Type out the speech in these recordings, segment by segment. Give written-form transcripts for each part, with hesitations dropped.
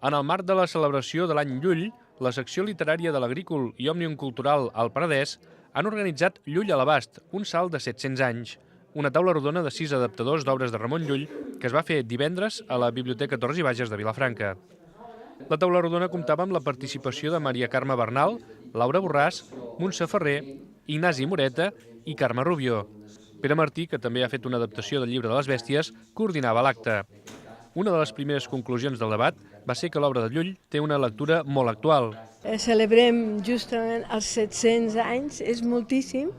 En el marc de la celebració de l'any Llull, la secció literària de l'Agrícola i Òmnium Cultural al Penedès han organitzat Llull a l'abast, un salt de 700 anys, una taula rodona de 6 adaptadors d'obres de Ramon Llull que es va fer divendres a la Biblioteca Torres i Bages de Vilafranca. La taula rodona comptava amb la participació de Maria Carme Bernal, Laura Borràs, Montse Ferrer, Ignasi Moreta i Carme Rubió. Pere Martí, que també ha fet una adaptació del Llibre de les Bèsties, coordinava l'acte. Una de les primeres conclusions del debat va ser que l'obra de Llull té una lectura molt actual. Celebrem justament els 700 anys, és moltíssim,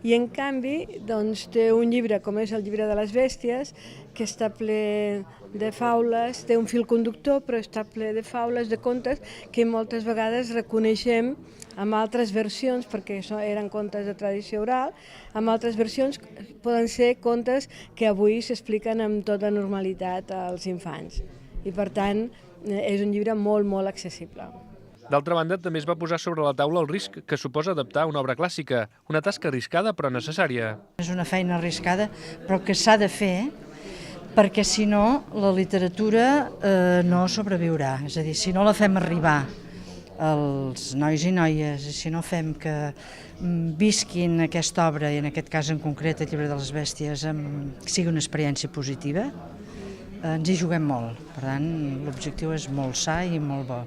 i en canvi doncs, té un llibre com és el Llibre de les Bèsties, que està ple de faules, té un fil conductor, però està ple de faules, de contes, que moltes vegades reconeixem amb altres versions, perquè eren contes de tradició oral, amb altres versions poden ser contes que avui s'expliquen amb tota normalitat als infants. I per tant, és un llibre molt, molt accessible. D'altra banda, també es va posar sobre la taula el risc que suposa adaptar una obra clàssica, una tasca arriscada però necessària. És una feina arriscada, però que s'ha de fer, perquè si no la literatura no sobreviurà. És a dir, si no la fem arribar als nois i noies, i si no fem que visquin aquesta obra, i en aquest cas en concret el Llibre de les Bèsties, que sigui una experiència positiva, ens hi juguem molt. Per tant, l'objectiu és molt sa i molt bo.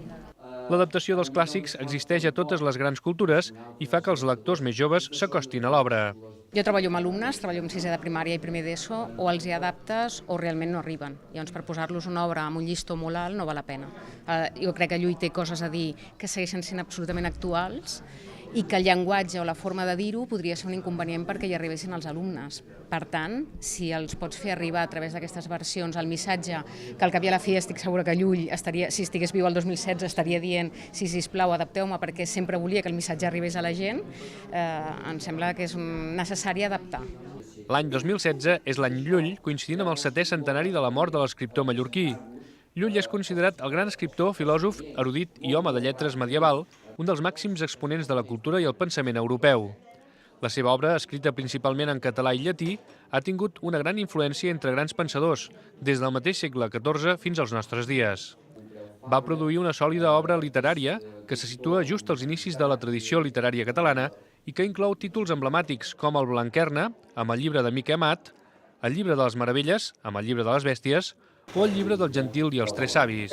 L'adaptació dels clàssics existeix a totes les grans cultures i fa que els lectors més joves s'acostin a l'obra. Jo treballo amb alumnes, treballo amb sisè de primària i primer d'ESO, o els hi adaptes o realment no arriben. Llavors, per posar-los una obra amb un llistó molt alt no val la pena. Jo crec que Llull té coses a dir que segueixen sent absolutament actuals i que el llenguatge o la forma de dir-ho podria ser un inconvenient perquè hi arribessin els alumnes. Per tant, si els pots fer arribar a través d'aquestes versions el missatge, que al cap i a la fi estic segura que Llull, si estigués viu el 2016, estaria dient sisplau, adapteu-me perquè sempre volia que el missatge arribés a la gent, em sembla que és necessari adaptar. L'any 2016 és l'any Llull, coincidint amb el 7è centenari de la mort de l'escriptor mallorquí. Llull és considerat el gran escriptor, filòsof, erudit i home de lletres medieval, un dels màxims exponents de la cultura i el pensament europeu. La seva obra, escrita principalment en català i llatí, ha tingut una gran influència entre grans pensadors, des del mateix segle XIV fins als nostres dies. Va produir una sòlida obra literària que se situa just als inicis de la tradició literària catalana i que inclou títols emblemàtics com el Blanquerna, amb el Llibre de Miquel Amat, el Llibre de les Meravelles, amb el Llibre de les Bèsties, o el Llibre del Gentil i els Tres Savis.